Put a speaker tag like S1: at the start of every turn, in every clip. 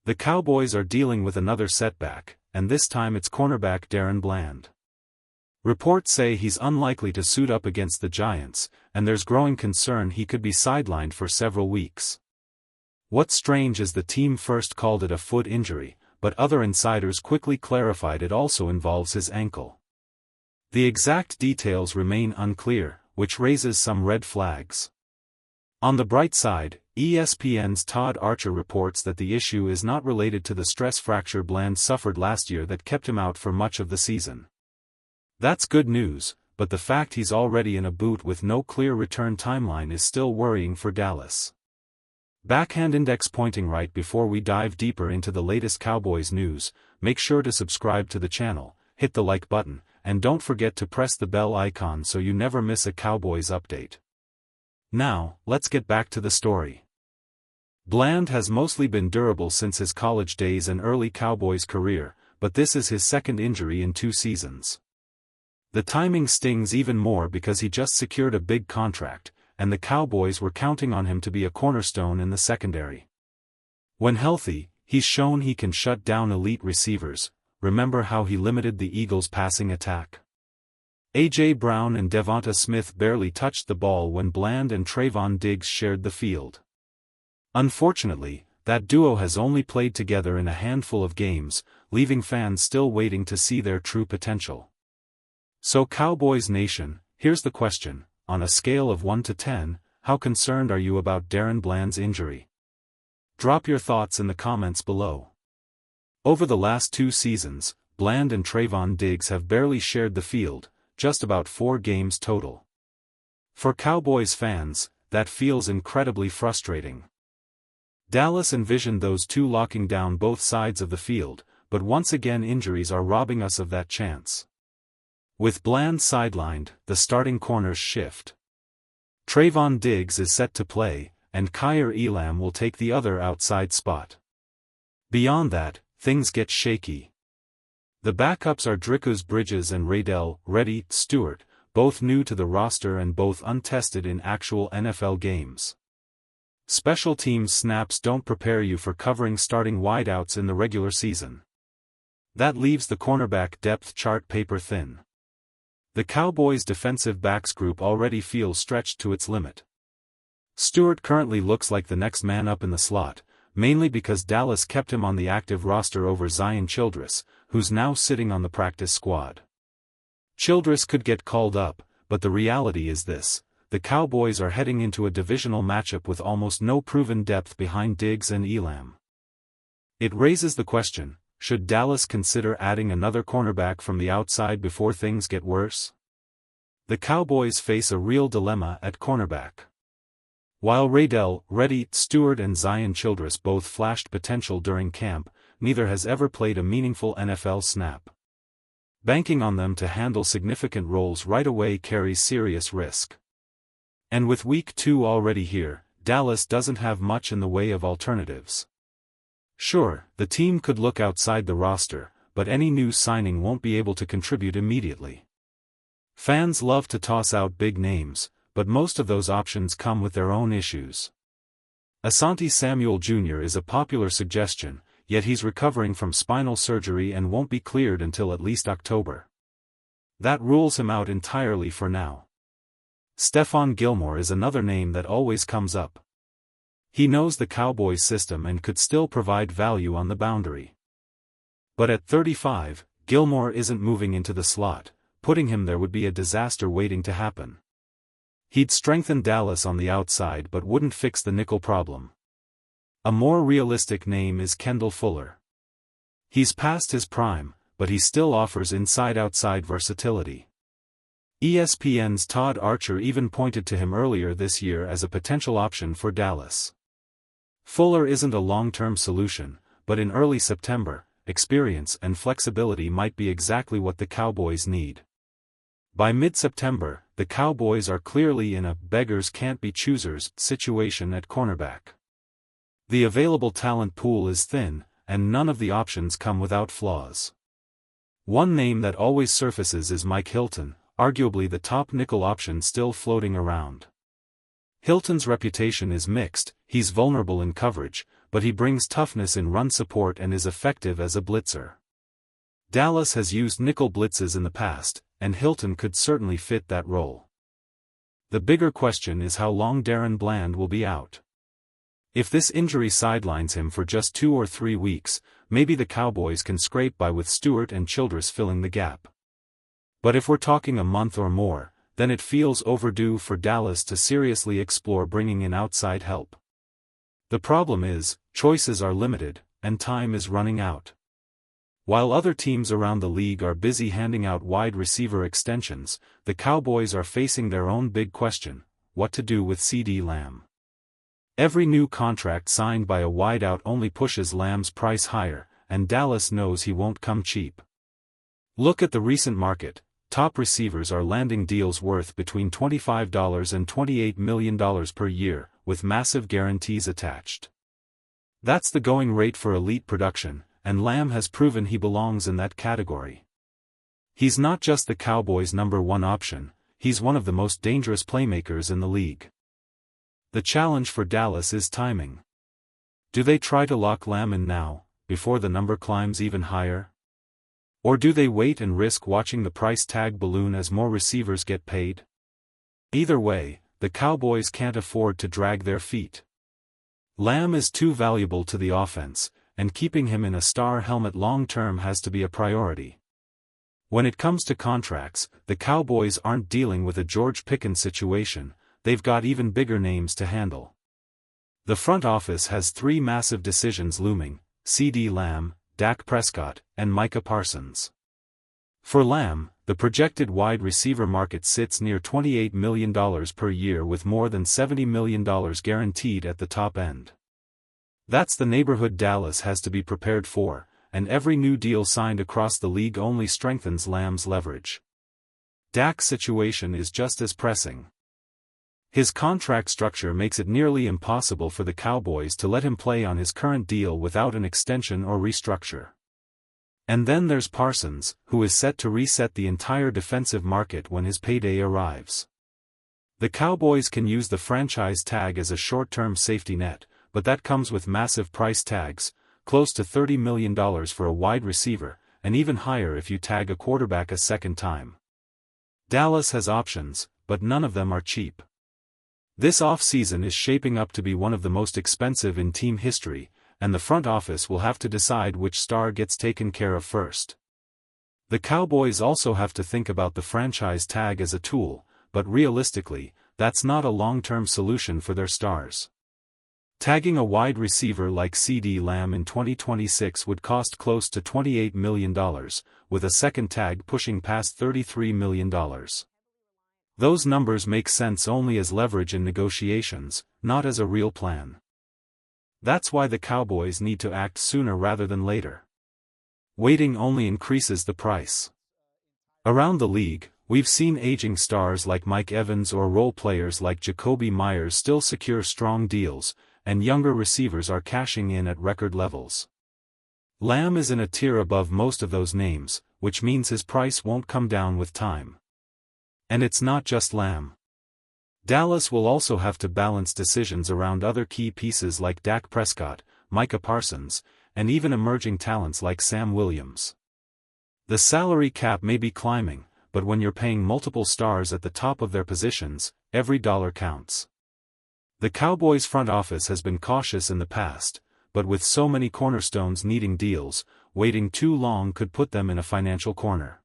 S1: The Cowboys are dealing with another setback, and this time it's cornerback DaRon Bland. Reports say he's unlikely to suit up against the Giants, and there's growing concern he could be sidelined for several weeks. What's strange is the team first called it a foot injury, but other insiders quickly clarified it also involves his ankle. The exact details remain unclear, which raises some red flags. On the bright side, ESPN's Todd Archer reports that the issue is not related to the stress fracture Bland suffered last year that kept him out for much of the season. That's good news, but the fact he's already in a boot with no clear return timeline is still worrying for Dallas. Backhand index pointing right. Before we dive deeper into the latest Cowboys news, make sure to subscribe to the channel, hit the like button, and don't forget to press the bell icon so you never miss a Cowboys update. Now, let's get back to the story. Bland has mostly been durable since his college days and early Cowboys career, but this is his second injury in 2 seasons. The timing stings even more because he just secured a big contract, and the Cowboys were counting on him to be a cornerstone in the secondary. When healthy, he's shown he can shut down elite receivers. Remember how he limited the Eagles' passing attack? A.J. Brown and Devonta Smith barely touched the ball when Bland and Trevon Diggs shared the field. Unfortunately, that duo has only played together in a handful of games, leaving fans still waiting to see their true potential. So Cowboys Nation, here's the question: on a scale of 1 to 10, how concerned are you about DaRon Bland's injury? Drop your thoughts in the comments below. Over the last 2 seasons, Bland and Trevon Diggs have barely shared the field, just about 4 games total. For Cowboys fans, that feels incredibly frustrating. Dallas envisioned those two locking down both sides of the field, but once again injuries are robbing us of that chance. With Bland sidelined, the starting corners shift. Trevon Diggs is set to play, and CeeDee Lamb will take the other outside spot. Beyond that, things get shaky. The backups are Dricus Bridges and Raydell Stewart, both new to the roster and both untested in actual NFL games. Special teams snaps don't prepare you for covering starting wideouts in the regular season. That leaves the cornerback depth chart paper thin. The Cowboys' defensive backs group already feels stretched to its limit. Stewart currently looks like the next man up in the slot, mainly because Dallas kept him on the active roster over Zion Childress, who's now sitting on the practice squad. Childress could get called up, but the reality is this: the Cowboys are heading into a divisional matchup with almost no proven depth behind Diggs and Elam. It raises the question: should Dallas consider adding another cornerback from the outside before things get worse? The Cowboys face a real dilemma at cornerback. While Raydell Stewart and Zion Childress both flashed potential during camp, neither has ever played a meaningful NFL snap. Banking on them to handle significant roles right away carries serious risk. And with Week 2 already here, Dallas doesn't have much in the way of alternatives. Sure, the team could look outside the roster, but any new signing won't be able to contribute immediately. Fans love to toss out big names, but most of those options come with their own issues. Asante Samuel Jr. is a popular suggestion, yet he's recovering from spinal surgery and won't be cleared until at least October. That rules him out entirely for now. Stephon Gilmore is another name that always comes up. He knows the Cowboys system and could still provide value on the boundary. But at 35, Gilmore isn't moving into the slot. Putting him there would be a disaster waiting to happen. He'd strengthen Dallas on the outside but wouldn't fix the nickel problem. A more realistic name is Kendall Fuller. He's past his prime, but he still offers inside-outside versatility. ESPN's Todd Archer even pointed to him earlier this year as a potential option for Dallas. Fuller isn't a long-term solution, but in early September, experience and flexibility might be exactly what the Cowboys need. By mid-September, the Cowboys are clearly in a beggars-can't-be-choosers situation at cornerback. The available talent pool is thin, and none of the options come without flaws. One name that always surfaces is Mike Hilton, arguably the top nickel option still floating around. Hilton's reputation is mixed. He's vulnerable in coverage, but he brings toughness in run support and is effective as a blitzer. Dallas has used nickel blitzes in the past, and Hilton could certainly fit that role. The bigger question is how long DaRon Bland will be out. If this injury sidelines him for just 2 or 3 weeks, maybe the Cowboys can scrape by with Stewart and Childress filling the gap. But if we're talking a month or more, then it feels overdue for Dallas to seriously explore bringing in outside help. The problem is, choices are limited, and time is running out. While other teams around the league are busy handing out wide receiver extensions, the Cowboys are facing their own big question: what to do with CeeDee Lamb. Every new contract signed by a wideout only pushes Lamb's price higher, and Dallas knows he won't come cheap. Look at the recent market. Top receivers are landing deals worth between $25 and $28 million per year, with massive guarantees attached. That's the going rate for elite production, and Lamb has proven he belongs in that category. He's not just the Cowboys' #1 option, he's one of the most dangerous playmakers in the league. The challenge for Dallas is timing. Do they try to lock Lamb in now, before the number climbs even higher? Or do they wait and risk watching the price tag balloon as more receivers get paid? Either way, the Cowboys can't afford to drag their feet. Lamb is too valuable to the offense, and keeping him in a star helmet long-term has to be a priority. When it comes to contracts, the Cowboys aren't dealing with a George Pickens situation, they've got even bigger names to handle. The front office has 3 massive decisions looming: CeeDee Lamb, Dak Prescott, and Micah Parsons. For Lamb, the projected wide receiver market sits near $28 million per year with more than $70 million guaranteed at the top end. That's the neighborhood Dallas has to be prepared for, and every new deal signed across the league only strengthens Lamb's leverage. Dak's situation is just as pressing. His contract structure makes it nearly impossible for the Cowboys to let him play on his current deal without an extension or restructure. And then there's Parsons, who is set to reset the entire defensive market when his payday arrives. The Cowboys can use the franchise tag as a short-term safety net, but that comes with massive price tags, close to $30 million for a wide receiver, and even higher if you tag a quarterback a second time. Dallas has options, but none of them are cheap. This offseason is shaping up to be one of the most expensive in team history, and the front office will have to decide which star gets taken care of first. The Cowboys also have to think about the franchise tag as a tool, but realistically, that's not a long-term solution for their stars. Tagging a wide receiver like CeeDee Lamb in 2026 would cost close to $28 million, with a second tag pushing past $33 million. Those numbers make sense only as leverage in negotiations, not as a real plan. That's why the Cowboys need to act sooner rather than later. Waiting only increases the price. Around the league, we've seen aging stars like Mike Evans or role players like Jacoby Myers still secure strong deals, and younger receivers are cashing in at record levels. Lamb is in a tier above most of those names, which means his price won't come down with time. And it's not just Lamb. Dallas will also have to balance decisions around other key pieces like Dak Prescott, Micah Parsons, and even emerging talents like Sam Williams. The salary cap may be climbing, but when you're paying multiple stars at the top of their positions, every dollar counts. The Cowboys' front office has been cautious in the past, but with so many cornerstones needing deals, waiting too long could put them in a financial corner.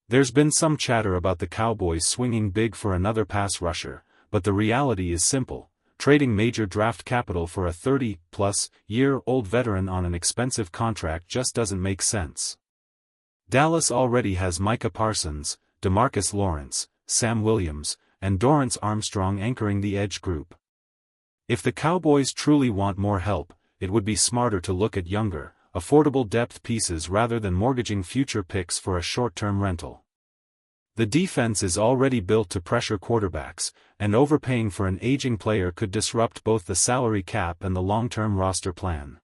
S1: There's been some chatter about the Cowboys swinging big for another pass rusher, but the reality is simple: trading major draft capital for a 30-plus-year-old veteran on an expensive contract just doesn't make sense. Dallas already has Micah Parsons, DeMarcus Lawrence, Sam Williams, and Dorrance Armstrong anchoring the edge group. If the Cowboys truly want more help, it would be smarter to look at younger, affordable depth pieces rather than mortgaging future picks for a short-term rental. The defense is already built to pressure quarterbacks, and overpaying for an aging player could disrupt both the salary cap and the long-term roster plan.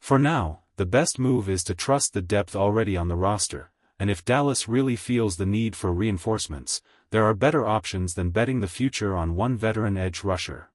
S1: For now, the best move is to trust the depth already on the roster, and if Dallas really feels the need for reinforcements, there are better options than betting the future on one veteran edge rusher.